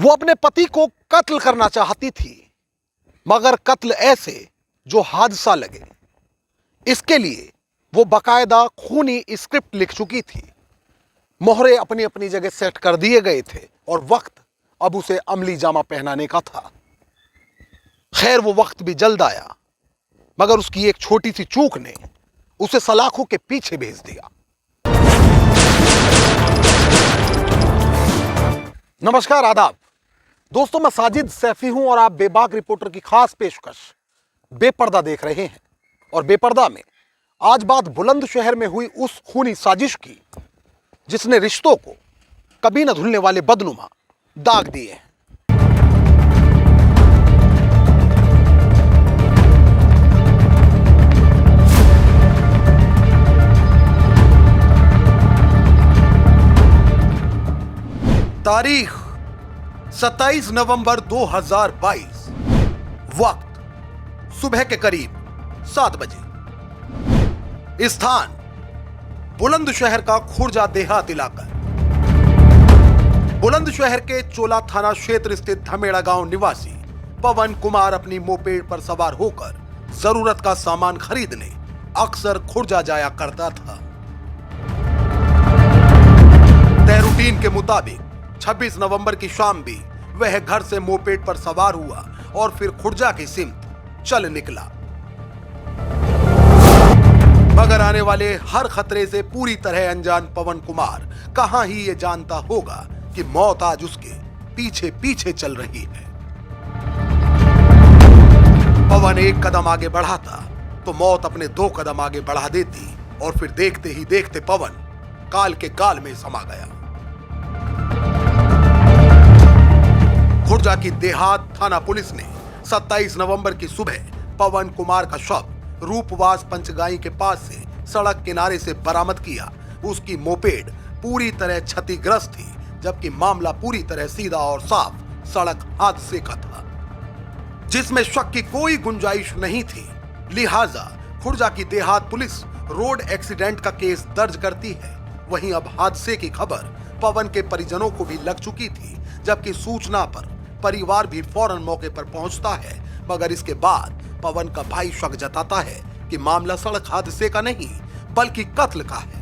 वो अपने पति को कत्ल करना चाहती थी, मगर कत्ल ऐसे जो हादसा लगे, इसके लिए वो बाकायदा खूनी स्क्रिप्ट लिख चुकी थी। मोहरे अपनी अपनी जगह सेट कर दिए गए थे और वक्त अब उसे अमली जामा पहनाने का था। खैर, वो वक्त भी जल्द आया, मगर उसकी एक छोटी सी चूक ने उसे सलाखों के पीछे भेज दिया। नमस्कार, आदाब दोस्तों, मैं साजिद सैफी हूं और आप बेबाक रिपोर्टर की खास पेशकश बेपर्दा देख रहे हैं। और बेपर्दा में आज बात बुलंदशहर में हुई उस खूनी साजिश की जिसने रिश्तों को कभी न धुलने वाले बदनुमा दाग दिए हैं। तारीख 27 नवंबर 2022, वक्त सुबह के करीब 7 बजे, स्थान बुलंदशहर का खुर्जा देहात इलाका। बुलंदशहर के चोला थाना क्षेत्र स्थित धमेड़ा गांव निवासी पवन कुमार अपनी मोपेड पर सवार होकर जरूरत का सामान खरीदने अक्सर खुर्जा जाया करता था। तय रूटीन के मुताबिक 26 नवंबर की शाम भी वह घर से मोपेड पर सवार हुआ और फिर खुर्जा की सिमत चल निकला। मगर आने वाले हर खतरे से पूरी तरह अनजान पवन कुमार कहां ही ये जानता होगा कि मौत आज उसके पीछे पीछे चल रही है। पवन एक कदम आगे बढ़ाता तो मौत अपने 2 कदम आगे बढ़ा देती और फिर देखते ही देखते पवन काल के गाल में समा गया। खुर्जा की देहात थाना पुलिस ने 27 नवंबर की सुबह पवन कुमार का शव रूपवास पंचगाई के पास से सड़क किनारे से बरामद किया। उसकी मोपेड पूरी तरह क्षतिग्रस्त थी, जबकि मामला पूरी तरह सीधा और साफ सड़क हादसे का था, जिसमें शक की कोई गुंजाइश नहीं थी। लिहाजा खुर्जा की देहात पुलिस रोड एक्सीडेंट का केस दर्ज करती है। वहीं अब हादसे की खबर पवन के परिजनों को भी लग चुकी थी, जबकि सूचना पर परिवार भी फौरन मौके पर पहुंचता है। मगर इसके बाद पवन का भाई शक जताता है कि मामला सड़क हादसे का नहीं बल्कि कत्ल का है।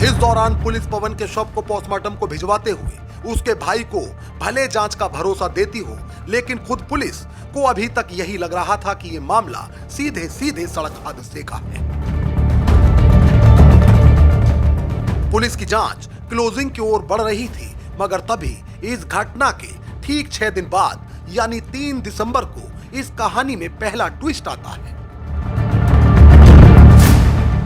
इस दौरान पुलिस पवन के शव को पोस्टमार्टम को भिजवाते हुए उसके भाई को भले जांच का भरोसा देती हो, लेकिन खुद पुलिस को अभी तक यही लग रहा था कि यह मामला सीधे सीधे सड़क हादसे का है। पुलिस की जांच क्लोजिंग की ओर बढ़ रही थी, मगर तभी इस घटना के ठीक 6 दिन बाद यानी 3 दिसंबर को इस कहानी में पहला ट्विस्ट आता है,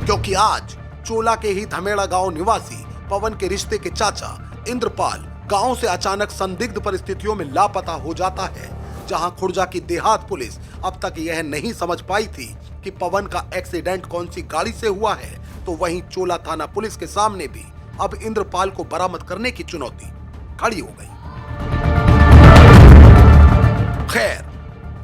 क्योंकि आज चोला के ही धमेड़ा गांव निवासी पवन के रिश्ते के चाचा इंद्रपाल गांव से अचानक संदिग्ध परिस्थितियों में लापता हो जाता है। जहां खुर्जा की देहात पुलिस अब तक यह नहीं समझ पाई थी कि पवन का एक्सीडेंट कौन सी गाड़ी से हुआ है, तो वहीं चोला थाना पुलिस के सामने भी अब इंद्रपाल को बरामद करने की चुनौती खड़ी हो गई। खैर,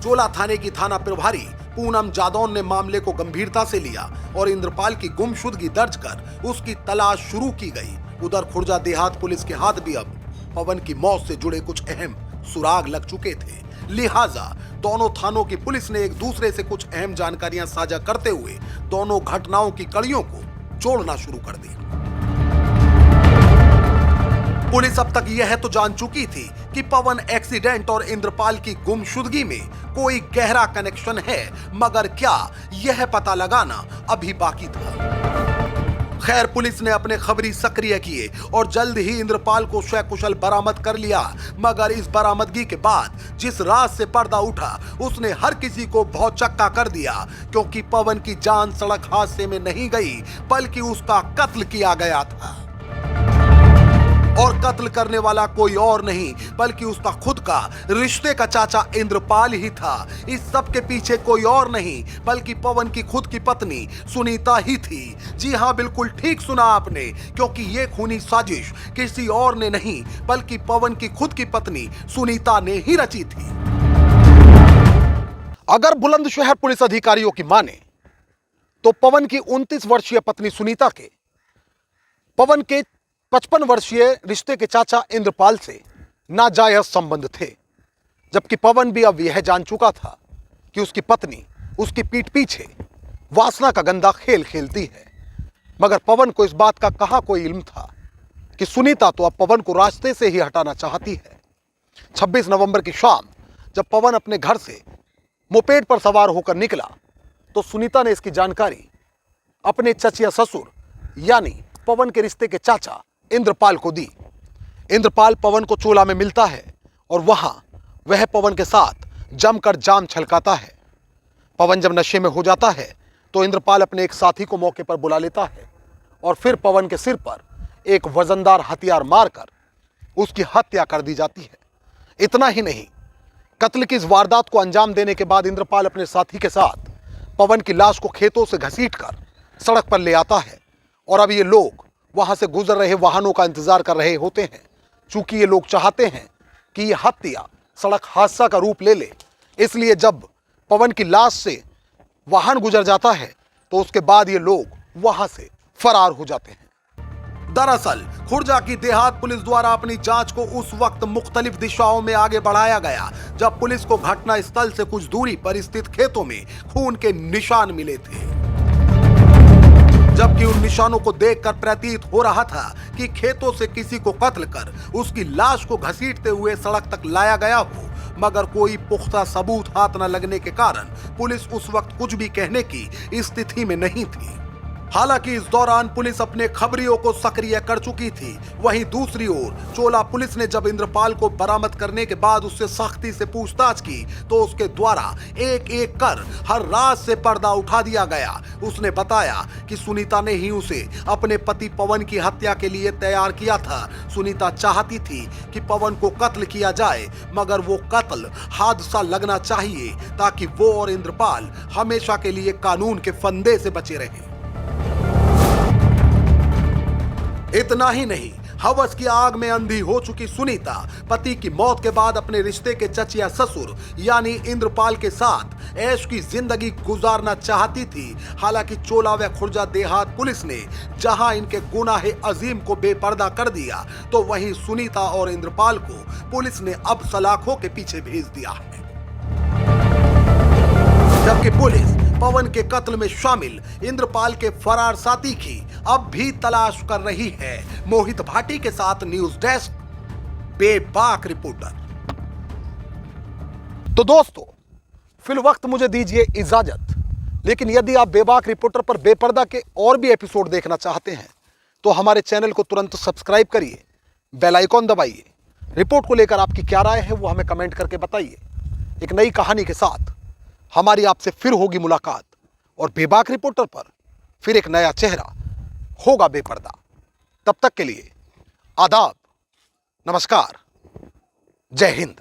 चोला थाने की थाना प्रभारी पूनम जादौन ने मामले को गंभीरता से लिया और इंद्रपाल की गुमशुदगी दर्ज कर उसकी तलाश शुरू की गई। उधर खुर्जा देहात पुलिस के हाथ भी अब पवन की मौत से जुड़े कुछ अहम सुराग लग चुके थे। लिहाजा दोनों थानों की पुलिस ने एक दूसरे से कुछ अहम जानकारियां साझा करते हुए दोनों घटनाओं की कड़ियों को जोड़ना शुरू कर दिया। पुलिस अब तक यह तो जान चुकी थी कि पवन एक्सीडेंट और इंद्रपाल की गुमशुदगी में कोई गहरा कनेक्शन है, मगर क्या यह पता लगाना अभी बाकी था। खैर, पुलिस ने अपने खबरी सक्रिय किए और जल्द ही इंद्रपाल को सकुशल बरामद कर लिया। मगर इस बरामदगी के बाद जिस राज से पर्दा उठा उसने हर किसी को बहुत चक्का कर दिया, क्योंकि पवन की जान सड़क हादसे में नहीं गई बल्कि उसका कत्ल किया गया था। और कत्ल करने वाला कोई और नहीं बल्कि उसका खुद का रिश्ते का चाचा इंद्रपाल ही था। इस सब के पीछे कोई और नहीं बल्कि पवन की खुद की पत्नी सुनीता ही थी। जी हां, बिल्कुल ठीक सुना आपने, क्योंकि ये खूनी साजिश किसी और ने नहीं बल्कि पवन की खुद की पत्नी सुनीता ने ही रची थी। अगर बुलंदशहर पुलिस अधिकारियों की माने तो पवन की 29 वर्षीय पत्नी सुनीता के पवन के 55 वर्षीय रिश्ते के चाचा इंद्रपाल से नाजायज संबंध थे, जबकि पवन भी अब यह जान चुका था कि उसकी पत्नी उसकी पीठ पीछे वासना का गंदा खेल खेलती है। मगर पवन को इस बात का कहां कोई इल्म था कि सुनीता तो अब पवन को रास्ते से ही हटाना चाहती है। 26 नवंबर की शाम जब पवन अपने घर से मोपेड पर सवार होकर निकला तो सुनीता ने इसकी जानकारी अपने चचिया ससुर यानी पवन के रिश्ते के चाचा इंद्रपाल को दी। इंद्रपाल पवन को चोला में मिलता है और वहां वह पवन के साथ जमकर जाम छलकाता है। पवन जब नशे में हो जाता है तो इंद्रपाल अपने एक साथी को मौके पर बुला लेता है और फिर पवन के सिर पर एक वजनदार हथियार मारकर उसकी हत्या कर दी जाती है। इतना ही नहीं, कत्ल की इस वारदात को अंजाम देने के बाद इंद्रपाल अपने साथी के साथ पवन की लाश को खेतों से घसीटकर सड़क पर ले आता है और अब ये लोग वहां से गुजर रहे वाहनों का इंतजार कर रहे होते हैं। चूंकि ये लोग चाहते हैं कि यह हत्या सड़क हादसा का रूप ले ले, इसलिए जब पवन की लाश से वाहन गुजर जाता है तो उसके बाद ये लोग वहां से फरार हो जाते हैं। दरअसल खुर्जा की देहात पुलिस द्वारा अपनी जांच को उस वक्त मुख्तलिफ दिशाओं में आगे बढ़ाया गया जब पुलिस को घटना स्थल से कुछ दूरी पर स्थित खेतों में खून के निशान मिले थे, जबकि उन निशानों को देखकर प्रतीत हो रहा था कि खेतों से किसी को कत्ल कर उसकी लाश को घसीटते हुए सड़क तक लाया गया हो। मगर कोई पुख्ता सबूत हाथ न लगने के कारण पुलिस उस वक्त कुछ भी कहने की स्थिति में नहीं थी। हालांकि इस दौरान पुलिस अपने खबरियों को सक्रिय कर चुकी थी। वहीं दूसरी ओर चोला पुलिस ने जब इंद्रपाल को बरामद करने के बाद उससे सख्ती से पूछताछ की तो उसके द्वारा एक एक कर हर राज से पर्दा उठा दिया गया। उसने बताया कि सुनीता ने ही उसे अपने पति पवन की हत्या के लिए तैयार किया था। सुनीता चाहती थी कि पवन को कत्ल किया जाए, मगर वो कत्ल हादसा लगना चाहिए ताकि वो और इंद्रपाल हमेशा के लिए कानून के फंदे से बचे रहे। इतना ही नहीं, हवस की आग में अंधी हो चुकी सुनीता पति की मौत के बाद अपने रिश्ते के चचिया ससुर यानी इंद्रपाल के साथ ऐश की जिंदगी गुजारना चाहती थी। हालांकि चोला व खुर्जा देहात पुलिस ने जहां इनके गुनाहे अजीम को बेपर्दा कर दिया तो वहीं सुनीता और इंद्रपाल को पुलिस ने अब सलाखों के पीछे भेज दिया है। जबकि पुलिस पवन के कत्ल में शामिल इंद्रपाल के फरार साथी की अब भी तलाश कर रही है। मोहित भाटी के साथ न्यूज डेस्क, बेबाक रिपोर्टर। तो दोस्तों, फिल वक्त मुझे दीजिए इजाजत, लेकिन यदि आप बेबाक रिपोर्टर पर बेपर्दा के और भी एपिसोड देखना चाहते हैं तो हमारे चैनल को तुरंत सब्सक्राइब करिए, बेल आइकॉन दबाइए। रिपोर्ट को लेकर आपकी क्या राय है वो हमें कमेंट करके बताइए। एक नई कहानी के साथ हमारी आपसे फिर होगी मुलाकात और बेबाक रिपोर्टर पर फिर एक नया चेहरा होगा बेपर्दा। तब तक के लिए आदाब, नमस्कार, जय हिंद।